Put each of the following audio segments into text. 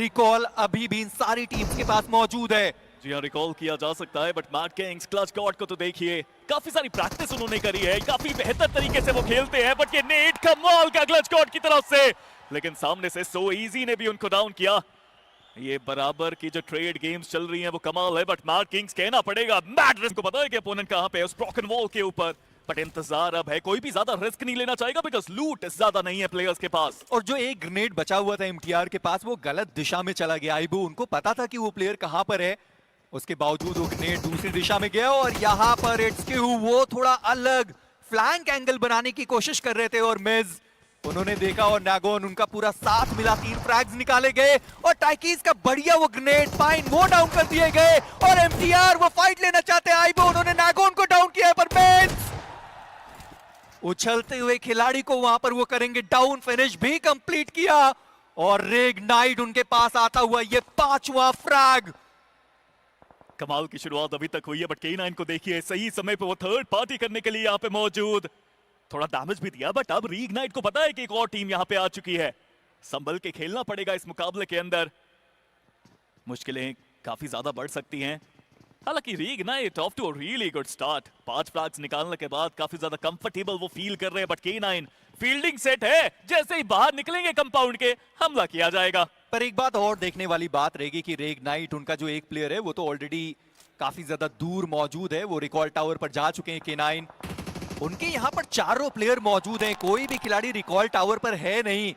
Recall अभी भी इन सारी टीम्स के पास मौजूद है। जी हाँ, रिकॉल किया जा सकता है, but Mad Kings Clutch God को तो देखिए, काफी सारी प्रैक्टिस उन्होंने करी है, काफी बेहतर तरीके से वो खेलते हैं, बट ये नेट कमाल का क्लच गॉड की तरफ से, लेकिन सामने से सो इजी ने भी उनको डाउन किया। ये बराबर की जो ट्रेड गेम्स चल रही हैं वो कमाल है, बट मैट किंग्स कहना पड़ेगा, मैट रिस्क को पता है कि अपोनेंट कहां पे है, उस ब्रोकन वॉल के ऊपर, बट इंतजार अब है, कोई भी ज्यादा रिस्क नहीं लेना चाहेगा बिकॉज लूट ज्यादा नहीं है प्लेयर्स के पास। और जो एक ग्रेनेड बचा हुआ था एमटीआर के पास वो गलत दिशा में चला गया। आईबू उनको पता था कि वो प्लेयर कहां पर है, उसके बावजूद वो ग्रेनेड दूसरी दिशा में गया और यहां पर इट्सक्यू वो थोड़ा अलग फ्लैंक एंगल बनाने की कोशिश कर रहे थे और मिज उन्होंने देखा और नागोन उनका पूरा साथ मिला, 3 फ्रैग्स निकाले गए और टाइकीज का बढ़िया वो ग्रेनेड फाइन वो डाउन कर दिए गए और एमटीआर वो फाइट लेना चाहते हैं। आईबू उन्होंने नागोन को डाउन किया पर मिज उछलते हुए खिलाड़ी को वहां पर वो करेंगे डाउन, फिनिश भी कंप्लीट किया और रेगनाइट उनके पास आता हुआ ये 5वां फ्रैग। कमाल की शुरुआत अभी तक हुई है, बट K9 को देखिए सही समय पे वो थर्ड पार्टी करने के लिए यहाँ पे मौजूद, थोड़ा डैमेज भी दिया, बट अब रीइग्नाइट को पता है कि एक और टीम यहाँ पे आ चुकी है, संभल के खेलना पड़ेगा इस मुकाबले के अंदर, मुश्किलें काफी ज्यादा बढ़ सकती हैं। हालांकि Reignite off to a really good start, 5 flags निकालने के बाद काफी ज्यादा कंफर्टेबल वो फील कर रहे हैं, बट K9 फील्डिंग सेट है, जैसे ही बाहर निकलेंगे कंपाउंड के हमला किया जाएगा। पर एक बात और देखने वाली बात रहेगी कि रेगनाइट उनका जो एक प्लेयर है वो तो ऑलरेडी काफी ज्यादा दूर मौजूद है, वो रिकॉल टावर पर जा चुके हैं K9। उनके यहाँ पर चारों प्लेयर मौजूद हैं, कोई भी खिलाड़ी रिकॉल टावर पर है नहीं।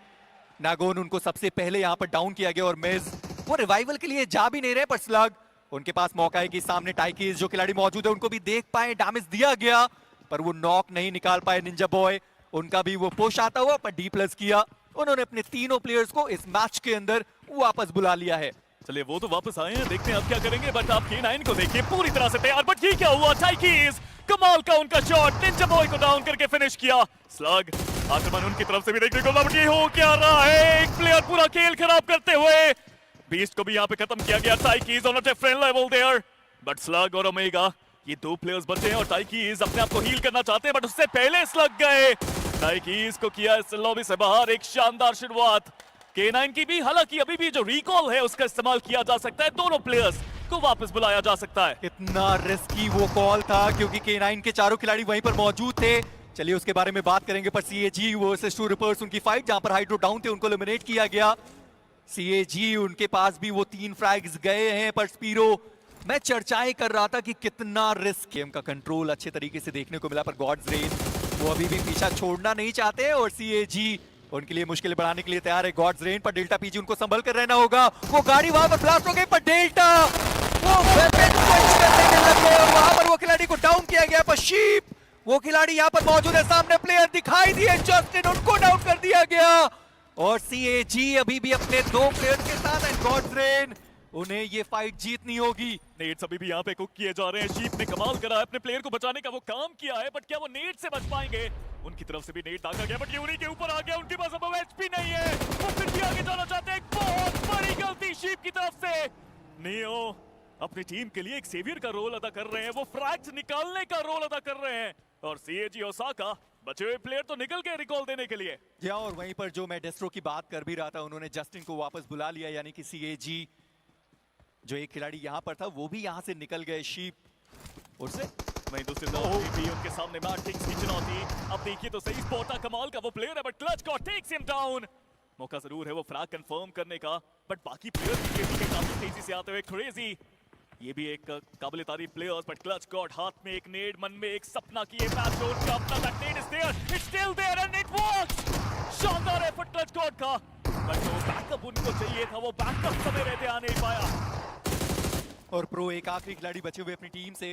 नागोन उनको सबसे पहले यहाँ पर डाउन किया गया और मिज वो रिवाइवल के लिए जा भी नहीं रहे, पर स्लग उनके पास मौका है कि सामने टाइकीज जो खिलाड़ी मौजूद है उनको भी देख पाए, डैमेज दिया गया पर वो नॉक नहीं निकाल पाए निंजा बॉय, उनका भी वो पुश आता हुआ पर D+ किया। उन्होंने अपने तीनों प्लेयर्स को इस मैच के अंदर वापस बुला लिया है। चलिए वो तो वापस आए हैं, देखते हैं अब क्या करेंगे, बट आप K9 को देखिए पूरी तरह से तैयार, बट ये क्या हुआ, टाइकीज कमाल का उनका शॉट, निंजा बॉय को डाउन करके फिनिश किया। स्लग आक्रमण उनकी तरफ से भी देखने को मिला, बट ये हो क्या रहा है, एक प्लेयर पूरा खेल खराब करते हुए, बीस्ट को भी यहाँ पे खत्म किया गया। टाइकीज on a different level there, but Slug और ओमेगा ये 2 प्लेयर्स बचे हैं और टाइकीज अपने आप को हील करना चाहते हैं, बट उससे पहले स्लग गए। टाइकीज को किया इस लॉबी से बाहर, एक शानदार शुरुआत K9 की भी, हालांकि अभी भी जो रिकॉल है उसका इस्तेमाल किया जा सकता है, दोनों प्लेयर्स को वापस बुलाया जा सकता है। इतना रिस्की वो कॉल था क्योंकि K9 के चारों खिलाड़ी वहीं पर मौजूद थे, चलिए उसके बारे में बात करेंगे। पर CAG वर्सेस ट्रू रिपर्स उनकी फाइट जहां पर हाइड्रो डाउन थे उनको एलिमिनेट किया गया। CAG उनके पास भी वो 3 फ्रैग्स गए हैं, पर स्पीरो मैं चर्चाएं कर रहा था कि कितना रिस्क, गेम का कंट्रोल अच्छे तरीके से देखने को मिला, पर गॉड्स रेन वो अभी भी पीछा छोड़ना नहीं चाहते और CAG उनके लिए मुश्किल बढ़ाने के लिए तैयार है। गॉड्स रेन पर डेल्टा PG उनको संभल कर रहना होगा, वो गाड़ी वहां पर ब्लास्ट हो गई पर डेल्टा वो वेपन स्विच करने के लग गए और वहां पर वो खिलाड़ी को डाउन किया गया, पर शीप वो खिलाड़ी यहाँ पर मौजूद है, सामने प्लेयर दिखाई दिए जस्टिन, उनको डाउन कर दिया गया और CAG अभी भी अपने 2 प्लेयर्स के साथ है। गॉड्स रेन उन्हें ये फाइट जीतनी होगी। नेट्स अभी भी यहाँ पे कुक किए जा रहे हैं, शीप ने कमाल करा है, अपने प्लेयर को बचाने का वो काम किया है, बट क्या वो नेट से बच पाएंगे, उनकी तरफ से भी नेट दागा गया, बट ये उन्हीं के ऊपर आ गया, उनके पास अब HP नहीं है, वो फिर भी आगे जाना चाहते हैं, एक बहुत बड़ी गलती शीप की तरफ से। नियो अपनी टीम के लिए एक सेवियर का रोल अदा कर रहे हैं, वो फ्रैग्स निकालने का रोल अदा कर रहे हैं और CAG ओसाका बचे हुए प्लेयर तो निकल गए रिकॉल देने के लिए। और वहीं पर जो मैं डेस्ट्रो की बात कर भी रहा था, उन्होंने जस्टिन को वापस बुला लिया, यानी कि CAG जो एक खिलाड़ी यहाँ पर था वो भी यहाँ से निकल गए। शीप उससे वहीं दूसरी तरफ भी उनके सामने मैट किंग्स की चुनौती, अब देखिए तो सही, स्पोर्टा कमाल का वो प्लेयर है, but Clutch God takes him down, मौका जरूर है वो फ्रैग कंफर्म करने का, बट बाकी प्लेयर्स के काफी तेजी से आते हुए, क्रेजी ये भी एक काबिल तारीफ प्लेयर्स, बट क्लच गॉड हाथ में एक नेड, मन में एक सपना की मैच जोन का अपना, that nade is there, it's still there and it works. शानदार एफर्ट क्लच गॉड का, बट वो बैकअप उनको चाहिए था, वो बैकअप समय रहते आ नहीं पाया। और प्रो एक आखिरी खिलाड़ी बचे हुए अपनी टीम से,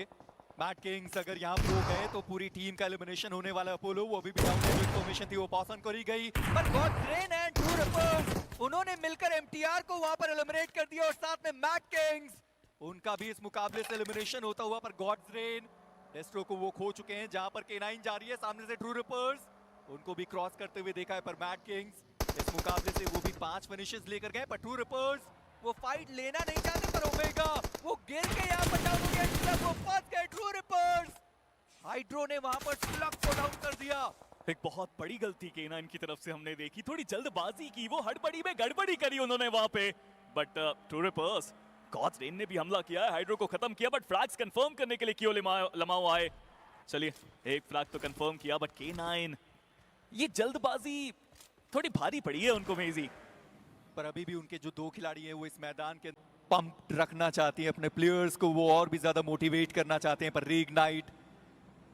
मैट किंग्स अगर यहाँ प्रो गए तो पूरी टीम का एलिमिनेशन होने वाला। अपोलो वो अभी भी डाउन है, जो इन्फॉर्मेशन थी वो पास ऑन करी गई, पर Gods Reign and True Rippers उन्होंने मिलकर MTR को वहां पर एलिमिनेट कर दिया और साथ में मैट किंग्स उनका भी इस मुकाबले से एलिमिनेशन होता हुआ, पर गॉड्स रेन डेस्ट्रो को वो खो चुके हैं, जहां पर K9 जा रही है सामने से ट्रू रिपर्स उनको भी क्रॉस करते हुए देखा है, पर मैट किंग्स इस मुकाबले से वो भी 5 फिनिशेस लेकर गए, पर ट्रू रिपर्स वो फाइट लेना नहीं चाहते, पर ओमेगा वो गिर के यहाँ पर डाउन हो गया, वो फंस गए। ट्रू रिपर्स हाइड्रो ने वहां पर स्लग को डाउन कर दिया। एक बहुत बड़ी गलती K9 की तरफ से हमने देखी, थोड़ी जल्दबाजी की, वो हड़बड़ी में गड़बड़ी करी उन्होंने वहां पे, but True Rippers Gods Reign ने भी हमला किया है, हाइड्रो को खत्म किया, बट फ्लैग्स कंफर्म करने के लिए क्यों लमाओ आए। चलिए एक फ्लैग तो कंफर्म किया, बट K9 ये जल्दबाजी थोड़ी भारी पड़ी है उनको मेजी। पर अभी भी उनके जो 2 खिलाड़ी हैं वो इस मैदान के पंप रखना चाहती हैं अपने प्लेयर्स को, वो और भी ज्यादा मोटिवेट करना चाहते हैं, पर रीइग्नाइट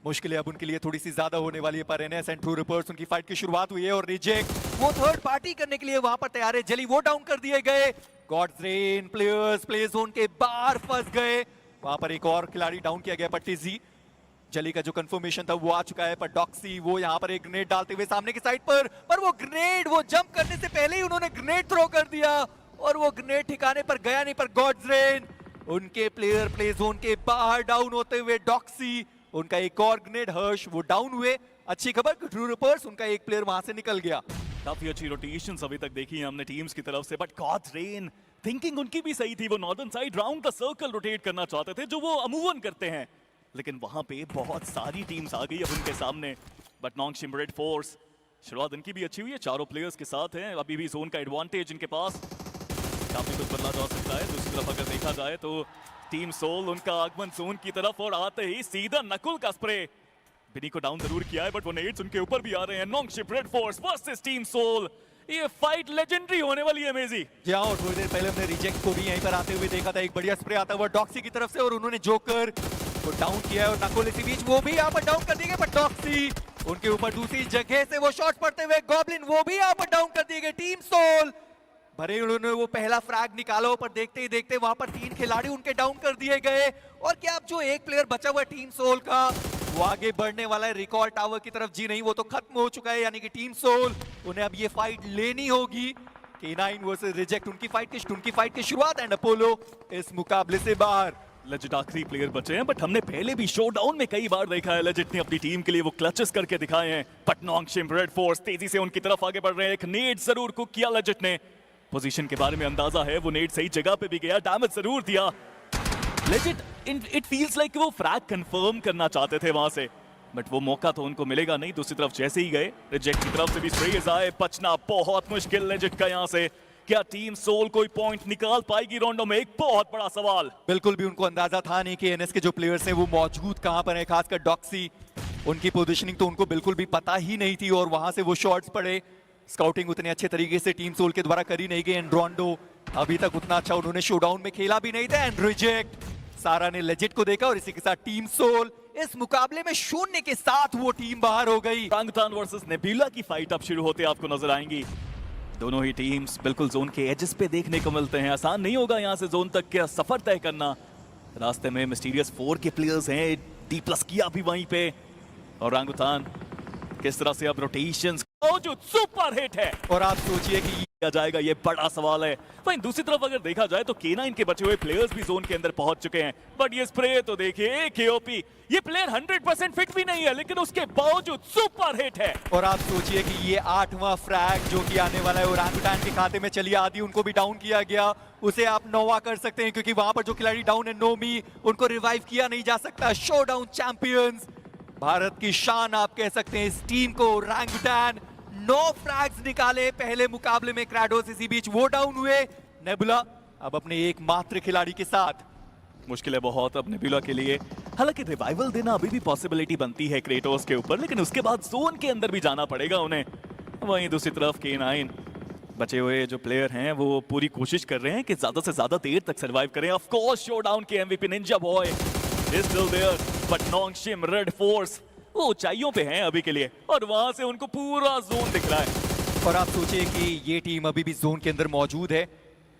मुश्किलें अब उनके लिए थोड़ी सी ज्यादा होने वाली है। पर एनएस एंड ट्रू रिपर्स उनकी फाइट की शुरुआत हुई है और रिजेक्ट वो थर्ड पार्टी करने के लिए वहां पर तैयार है। जली वो डाउन कर दिए गए, Gods Reign players play zone के बाहर फंस गए, वहां पर एक और खिलाड़ी डाउन किया गया पट्टी जी। जली का जो कंफर्मेशन था वो आ चुका है, पर डॉक्सी वो यहाँ पर एक ग्रेनेड डालते हुए सामने की साइड पर वो ग्रेनेड वो जंप करने से पहले ही उन्होंने ग्रेनेड थ्रो कर दिया और वो ग्रेनेड ठिकाने पर गया नहीं। पर गॉड्स रेन उनके प्लेयर प्ले जोन के बाहर डाउन होते हुए, डॉक्सी उनका एक और ग्रेनेड, हर्ष वो डाउन हुए। अच्छी खबर ट्रू रिपर्स उनका एक प्लेयर वहां से निकल गया। काफी अच्छी रोटेशंस अभी तक देखी है हमने टीम्स की तरफ से, बट गॉड्स रेन थिंकिंग उनकी भी सही थी। वो northern side round the circle rotate करना चाहते थे जो वो अमूमन करते हैं, लेकिन वहां पे बहुत सारी टीम्स आ गई अब उनके सामने। बट नॉन्गशिम रेड फोर्स शुरुआत इनकी भी अच्छी हुई है, चारों प्लेयर्स के साथ हैं, अभी भी जोन का एडवांटेज इनके पास, काफी कुछ बदला जा सकता है। दूसरी तरफ अगर देखा जाए तो टीम सोल उनका आगमन जोन की तरफ और आते ही सीधा नकुल का स्प्रे, बिनी को डाउन जरूर किया है बट वो नेड्स उनके ऊपर भी आ रहे हैं। Nongshim Red Force versus team Soul, ये फाइट लेजेंडरी होने वाली है मेजी। जी हाँ, और थोड़ी देर पहले हमने रिजेक्ट को भी यहीं पर आते हुए देखा था, एक बढ़िया स्प्रे आता हुआ डॉक्सी की तरफ से और उन्होंने जोकर को डाउन किया है और नकुल इसी बीच वो भी यहाँ पर डाउन कर दिए गए। पर डॉक्सी उनके ऊपर दूसरी जगह से वो शॉट पड़ते हुए, गॉब्लिन वो भी यहाँ पर डाउन कर दिए गए। टीम सोल भरे उन्होंने वो पहला फ्रैग निकाला पर देखते ही देखते वहां पर 3 खिलाड़ी उनके डाउन कर दिए गए। और क्या अब जो एक प्लेयर बचा हुआ है टीम सोल का वो आगे बढ़ने वाला है रिकॉल टावर की तरफ? जी नहीं, वो तो खत्म हो चुका है, यानी कि टीम सोल उन्हें अब ये फाइट लेनी होगी। K9 वर्सेस रिजेक्ट उनकी फाइट की शुरुआत एंड अपोलो इस मुकाबले से बाहर। लेजिट आखिरी प्लेयर बचे हैं, बट हमने पहले भी शोडाउन में कई बार देखा है लेजिट ने अपनी टीम के लिए वो क्लचेस करके दिखाए हैं। बट नॉन्गशिम रेड फोर्स तेजी से उनकी तरफ आगे बढ़ रहे हैं, एक नेड जरूर कुक किया लेजिट ने, पोजीशन के बारे में अंदाजा है, वो नेड सही जगह पे भी गया, डैमेज जरूर दिया। लेजिट इट फील्स लाइक वो फ्रैग कंफर्म करना चाहते थे वहां से, बट वो मौका तो उनको मिलेगा नहीं। दूसरी तरफ जैसे ही गए रिजेक्ट की तरफ से भी स्प्रेज आए, बचना बहुत मुश्किल लेजिट का यहाँ से। क्या टीम सोल कोई पॉइंट निकाल पाएगी राउंड में? एक बहुत बड़ा सवाल। बिल्कुल भी उनको अंदाजा था नहीं कि एनएस के जो प्लेयर्स हैं वो मौजूद कहां पर हैं, खासकर डॉक्सी, उनकी पोजीशनिंग तो उनको बिल्कुल भी पता ही नहीं थी और वहां से वो शॉट्स पड़े। स्काउटिंग उतने अच्छे तरीके से टीम सोल के द्वारा करी नहीं गई। एंड्रोंडो अभी तक उतना अच्छा उन्होंने शोडाउन में खेला भी नहीं था। एंड रिजेक्ट सारा ने लेजिट को देखा और इसी के साथ टीम सोल इस मुकाबले में 0 के साथ वो टीम बाहर हो गई। ओरांगुटान वर्सेस नेबुला की फाइट अब शुरू होते आपको नजर आएंगी। दोनों ही टीम्स बिल्कुल जोन के एजेस पे देखने को मिलते हैं, आसान नहीं होगा यहाँ से जोन तक का सफर तय करना। रास्ते में मिस्टीरियस 4 के प्लेयर्स हैं, D+ किया भी वहीं पे। ओरांगुटान किस तरह से अब रोटेशंस जो सुपर हिट है, और आप सोचिए कि किया जाएगा, ये बड़ा सवाल है। वहीं दूसरी तरफ अगर देखा जाए तो K9 के बचे हुए प्लेयर्स भी जोन के अंदर पहुंच चुके हैं, बट ये स्प्रे तो देखिए KOP, ये प्लेयर 100% फिट भी नहीं है लेकिन उसके बावजूद सुपर हिट है। और आप सोचिए कि ये 8वां फ्रैग जो कि आने वाला है ओरांगुटान के खाते में, चलिए आदि उनको भी डाउन किया गया, उसे आप 9वां कर सकते हैं क्योंकि वहां पर जो खिलाड़ी डाउन है नोमी, उनको रिवाइव किया नहीं जा सकता। शोडाउन चैंपियंस, भारत की शान आप कह सकते हैं इस टीम को। ओरांगुटान 9 फ्रैग्स निकाले पहले मुकाबले में, क्राडोस इसी बीच वो डाउन हुए। नेबुला अब अपने एकमात्र खिलाड़ी के साथ, मुश्किल है बहुत अब नेबुला के लिए, हालांकि रिवाइवल देना अभी भी पॉसिबिलिटी बनती है क्रेटोस के ऊपर, लेकिन उसके बाद जोन के अंदर भी जाना पड़ेगा उन्हें। वहीं दूसरी तरफ K9 बचे हुए जो प्लेयर हैं वो पूरी कोशिश कर रहे हैं कि ज्यादा से ज्यादा देर तक सर्वाइव करें। ऑफ कोर्स शोडाउन के MVP Ninja Boy is still there, but Nongshim Red Force वो ऊंचाइयों पे हैं अभी के लिए और वहां से उनको पूरा जोन दिख रहा है। और आप सोचिए कि ये टीम अभी भी जोन के अंदर मौजूद है,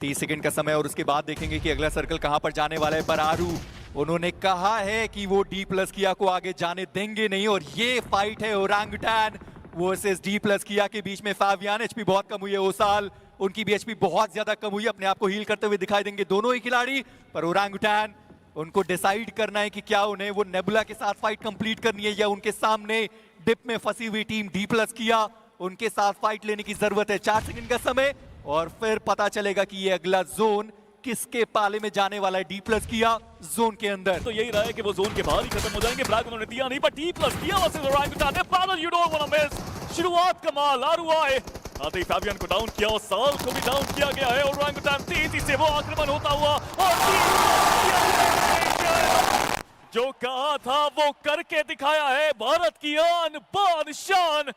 30 सेकंड का समय और उसके बाद देखेंगे कि अगला सर्कल कहां पर जाने वाला है। बरारू उन्होंने कहा है कि वो D+ किया को आगे जाने देंगे नहीं और ये फाइट है ओरांगुटान वर्सेस D+ किया के बीच में। फावियान HP बहुत कम हुई है, ओसाल उनकी भी HP बहुत ज्यादा कम हुई है, अपने आप को हील करते हुए दिखाई देंगे दोनों ही खिलाड़ी। पर ओरांगुटान उनको डिसाइड करना है कि क्या उन्हें वो नेबुला के साथ फाइट कंप्लीट करनी है या उनके सामने डिप में फंसी हुई टीम D+ किया उनके साथ फाइट लेने की जरूरत है। 4 सेकंड का समय और फिर पता चलेगा कि ये अगला जोन किसके पाले में जाने वाला है। D+ किया जोन के अंदर तो यही रहा है कि वो जोन के बाहर ही खत्म हो जाएंगे। फ्लैग उन्होंने दिया नहीं, पर D+ किया versus orangutan, you don't wanna miss। शुरुआत कमाल, RY आते ही फैबियन को डाउन किया और साल को भी डाउन किया गया है। और ओरांगुटान तेजी से वो आक्रमण होता हुआ और जो कहा था वो करके दिखाया है। भारत की आन बान शान,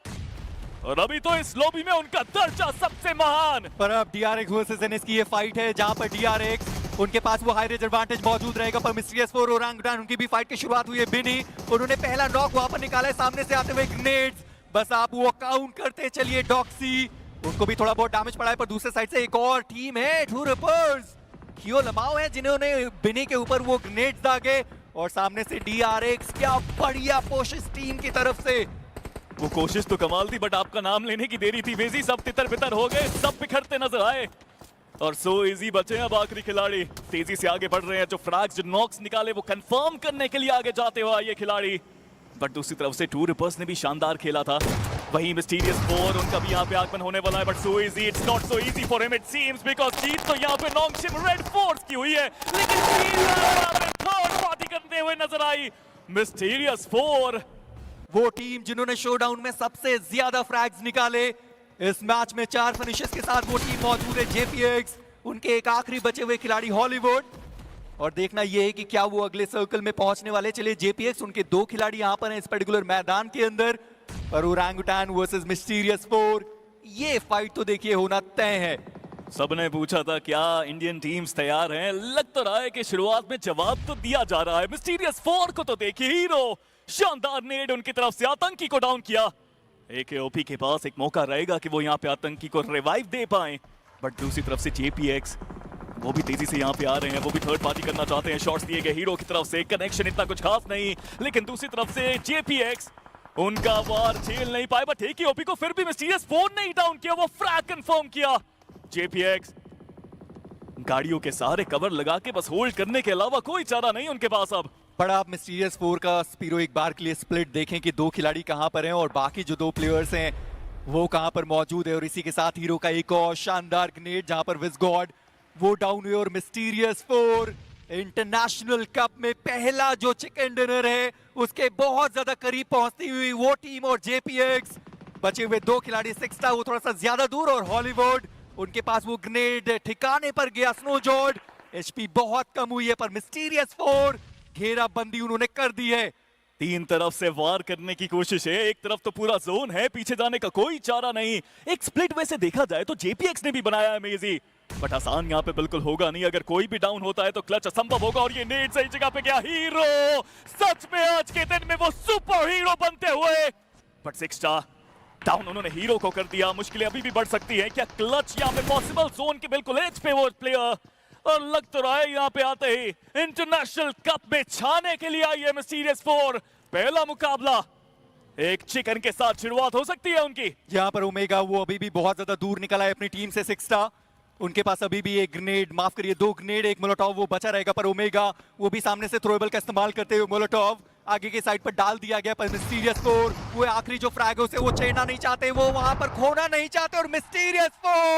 और अभी तो इस लॉबी में उनका दर्जा सबसे महान। पर अब DRX वर्सेस NS की ये फाइट है जहां पर DRX उनके पास वो हाई रेंज एडवांटेज मौजूद रहेगा, पर मिस्टीरियस 4 ओरांगुटान उनकी भी फाइट की शुरुआत हुई है। बिनी उन्होंने पहला नॉक वहां पर निकाला है सामने से आते हुए ग्रेनेड्स, बस आप वो काउंट करते चलिए। डॉक्सी उनको भी थोड़ा बहुत डैमेज पड़ा है, पर दूसरे साइड से एक और टीम है टू रिपर्स कियो लमाओ है जिन्होंने बिनी के ऊपर वो ग्रेनेड्स दागे, और सामने से DRX क्या बढ़िया पुश इस टीम की तरफ से। वो कोशिश तो कमाल थी, बट आपका नाम लेने की देरी थी। वेजी सब तितर बितर हो गए, सब बिखरते नजर आए, और सो इजी बचे अब आखिरी खिलाड़ी। तेजी से आगे बढ़ रहे हैं, जो फ्रैग्स जो नॉक्स निकाले वो कंफर्म करने के लिए आगे जाते हुए ये खिलाड़ी। बट दूसरी तरफ से टू रिपर्स ने भी शानदार खेला था। वहीं मिस्टीरियस 4 उनका भी यहाँ पे आगमन होने वाला है, but so easy it's not so easy for him it seems, because जीत तो यहाँ पे नॉन्गशिम रेड फोर्स की हुई है, लेकिन थर्ड पार्टी करते हुए नजर आई मिस्टीरियस 4। वो टीम जिन्होंने शोडाउन में सबसे ज्यादा फ्रैग्स निकाले इस मैच में 4 फिनिशेस के साथ वो टीम मौजूद है JPX, उनके एक आखिरी बचे हुए खिलाड़ी हॉलीवुड, और देखना ये है कि क्या वो अगले सर्कल में पहुंचने वाले। चलिए JPX उनके 2 खिलाड़ी यहां पर हैं इस पर्टिकुलर मैदान के अंदर, और ओरांगुटान वर्सेस मिस्टीरियस 4 ये फाइट तो देखिए होना तय है। सबने पूछा था क्या इंडियन टीम्स तैयार हैं, लग तो रहा है कि शुरुआत में जवाब तो दिया जा रहा है। मिस्टीरियस 4 को तो देखिए, हीरो शानदार नेड उनकी तरफ से आतंकी को डाउन किया। AKOP के पास एक मौका रहेगा कि वो यहाँ पे आतंकी को रिवाइव दे पाए, बट दूसरी तरफ से JPX वो भी तेजी से यहाँ पे आ रहे हैं, वो भी थर्ड पार्टी करना चाहते हैं। शॉट्स दिए गए हीरो की तरफ से, कनेक्शन इतना कुछ खास नहीं, लेकिन दूसरी तरफ से JPX उनका वार झेल नहीं पाए, बट AKOP को फिर भी मिस्टीरियस 4 ने ही डाउन किया, वो फ्रैग कंफर्म किया। JPX गाड़ियों के सहारे कवर लगा के बस होल्ड करने के अलावा कोई चारा नहीं उनके पास अब। पर आप मिस्टीरियस 4 का स्पीरो एक बार के लिए स्प्लिट देखें कि 2 खिलाड़ी कहां पर हैं और बाकी जो 2 प्लेयर्स हैं वो कहां पर मौजूद है, और इसी के साथ हीरो का एक और शानदार ग्रेनेड जहां पर विज़गॉड वो डाउन हुए, और मिस्टीरियस 4 इंटरनेशनल कप में पहला जो चिकन डिनर है उसके बहुत ज्यादा करीब पहुंचती हुई वो टीम। और JPX बचे हुए 2 खिलाड़ी, सिक्स्टा वो थोड़ा सा ज्यादा दूर, और हॉलीवुड उनके पास वो ग्रेनेड ठिकाने पर गया। स्नो जॉर्ड HP बहुत कम हुई है, पर मिस्टीरियस 4 घेराबंदी उन्होंने कर दी है। 3 तरफ से वार करने की कोशिश है, एक तरफ तो पूरा जोन है, पीछे जाने का कोई चारा नहीं। एक स्प्लिट वैसे देखा जाए तो JPX ने भी बनाया है मेजी, बट आसान यहाँ पे बिल्कुल होगा नहीं। अगर कोई भी डाउन होता है तो क्लच असंभव होगा, और ये नेट सही जगह पे गया। हीरो सच में आज के दिन में वो सुपर हीरो बनते हुए, बट सिक्स्टा डाउन उन्होंने हीरो को कर दिया। मुश्किलें अभी भी बढ़ सकती है, क्या क्लच यहाँ पे पॉसिबल? जोन के बिल्कुल एज पे वो प्लेयर, और लग तो रहा है यहाँ पे आते ही इंटरनेशनल कप में छाने के लिए आई है मिस्टीरियस 4। पहला मुकाबला एक चिकन के साथ शुरुआत हो सकती है उनकी। यहाँ पर ओमेगा वो अभी भी बहुत ज्यादा दूर निकला है अपनी टीम से। सिक्स्टा उनके पास अभी भी एक ग्रेनेड, माफ करिए 2 ग्रेनेड, एक मोलोटॉव वो बचा रहेगा, पर ओमेगा वो भी सामने से थ्रोएबल का इस्तेमाल करते हुए मोलोटॉव आगे की साइड पर डाल दिया गया। पर मिस्टीरियस 4 वो आखिरी जो फ्रैग है उसे वो छेड़ना नहीं चाहते, वो वहां पर खोना नहीं चाहते, और मिस्टीरियस 4